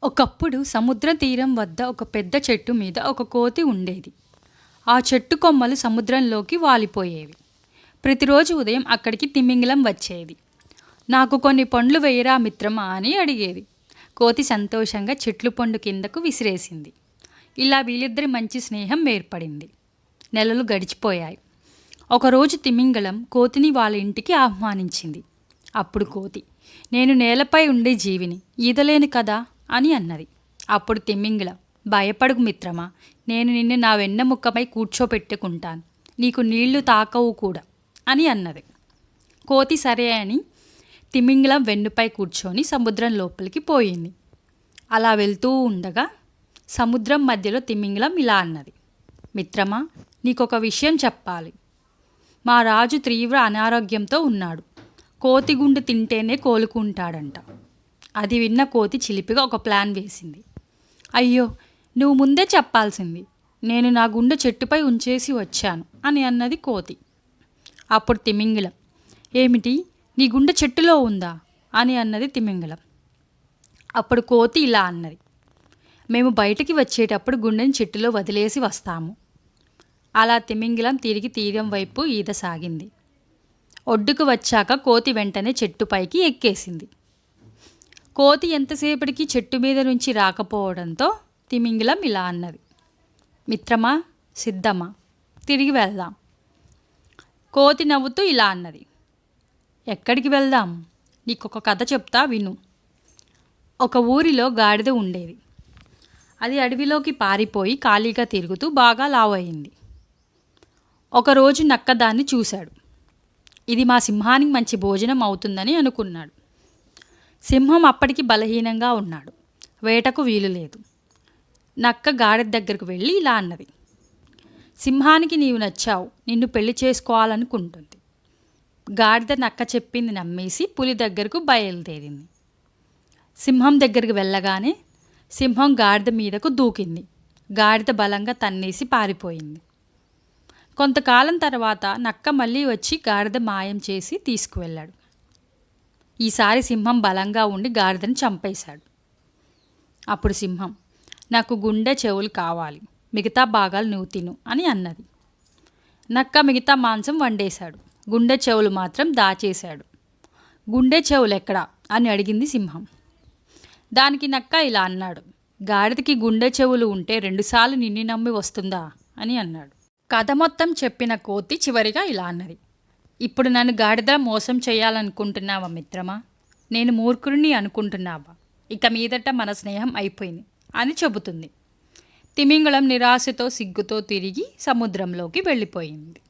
ఒకప్పుడు సముద్ర తీరం వద్ద ఒక పెద్ద చెట్టు మీద ఒక కోతి ఉండేది. ఆ చెట్టు కొమ్మలు సముద్రంలోకి వాలిపోయేవి. ప్రతిరోజు ఉదయం అక్కడికి తిమింగలం వచ్చేది. నాకు కొన్ని పండ్లు వేయరా మిత్రమా అని అడిగేది. కోతి సంతోషంగా చెట్లు పండు కిందకు విసిరేసింది. ఇలా వీళ్ళిద్దరి మంచి స్నేహం ఏర్పడింది. నెలలు గడిచిపోయాయి. ఒకరోజు తిమింగలం కోతిని వాళ్ళ ఇంటికి ఆహ్వానించింది. అప్పుడు కోతి, నేను నేలపై ఉండే జీవిని, ఈదలేను కదా అని అన్నది. అప్పుడు తిమింగలం, భయపడకు మిత్రమా, నేను నిన్ను నా వెన్నెముక్కపై కూర్చోపెట్టుకుంటాను, నీకు నీళ్లు తాకవు కూడా అని అన్నది. కోతి సరే అని తిమింగలం వెన్నుపై కూర్చొని సముద్రం లోపలికి పోయింది. అలా వెళ్తూ ఉండగా సముద్రం మధ్యలో తిమింగలం ఇలా అన్నది, మిత్రమా, నీకొక విషయం చెప్పాలి. మా రాజు తీవ్ర అనారోగ్యంతో ఉన్నాడు. కోతి గుండు తింటేనే కోలుకుంటాడంట. అది విన్న కోతి చిలిపిగా ఒక ప్లాన్ వేసింది. అయ్యో, నువ్వు ముందే చెప్పాల్సింది, నేను నా గుండె చెట్టుపై ఉంచేసి వచ్చాను అని అన్నది కోతి. అప్పుడు తిమింగలం, ఏమిటి, నీ గుండె చెట్టులో ఉందా అని అన్నది తిమింగలం. అప్పుడు కోతి ఇలా అన్నది, మేము బయటికి వచ్చేటప్పుడు గుండెని చెట్టులో వదిలేసి వస్తాము. అలా తిమింగలం తిరిగి తీరం వైపు ఈదసాగింది. ఒడ్డుకు వచ్చాక కోతి వెంటనే చెట్టుపైకి ఎక్కేసింది. కోతి ఎంతసేపటికి చెట్టు మీద నుంచి రాకపోవడంతో తిమింగలం ఇలా అన్నది, మిత్రమా, సిద్ధమా, తిరిగి వెళ్దాం. కోతి నవ్వుతూ ఇలా అన్నది, ఎక్కడికి వెళ్దాం, నీకొక కథ చెప్తా విను. ఒక ఊరిలో గాడిద ఉండేది. అది అడవిలోకి పారిపోయి ఖాళీగా తిరుగుతూ బాగా లావయింది. ఒకరోజు నక్క దాన్ని చూశాడు. ఇది మా సింహానికి మంచి భోజనం అవుతుందని అనుకున్నాడు. సింహం అప్పటికి బలహీనంగా ఉన్నాడు. వేటకు వీలు లేదు. నక్క గాడిద దగ్గరకు వెళ్ళి ఇలా అన్నది, సింహానికి నీవు నచ్చావు, నిన్ను పెళ్లి చేసుకోవాలనుకుంటుంది. గాడిద నక్క చెప్పింది నమ్మేసి పులి దగ్గరకు బయలుదేరింది. సింహం దగ్గరికి వెళ్ళగానే సింహం గాడిద మీదకు దూకింది. గాడిద బలంగా తన్నేసి పారిపోయింది. కొంతకాలం తర్వాత నక్క మళ్ళీ వచ్చి గాడిద మాయం చేసి తీసుకువెళ్ళాడు. ఈసారి సింహం బలంగా ఉండి గాడిదని చంపేశాడు. అప్పుడు సింహం, నాకు గుండె చెవులు కావాలి, మిగతా భాగాలు నువ్వు తిను అని అన్నది. నక్క మిగతా మాంసం వండేశాడు, గుండె చెవులు మాత్రం దాచేశాడు. గుండె చెవులు ఎక్కడా అని అడిగింది సింహం. దానికి నక్క ఇలా అన్నాడు, గాడిదకి గుండె చెవులు ఉంటే 2 సార్లు నిన్ను నమ్మి వస్తుందా అని అన్నాడు. కథ మొత్తం చెప్పిన కోతి చివరిగా ఇలా అన్నది, ఇప్పుడు నన్ను గాడిద మోసం చేయాలనుకుంటున్నావా మిత్రమా, నేను మూర్ఖుడిని అనుకుంటున్నావా, ఇక మీదట మన స్నేహం అయిపోయింది అని చెబుతుంది. తిమింగళం నిరాశతో సిగ్గుతో తిరిగి సముద్రంలోకి వెళ్ళిపోయింది.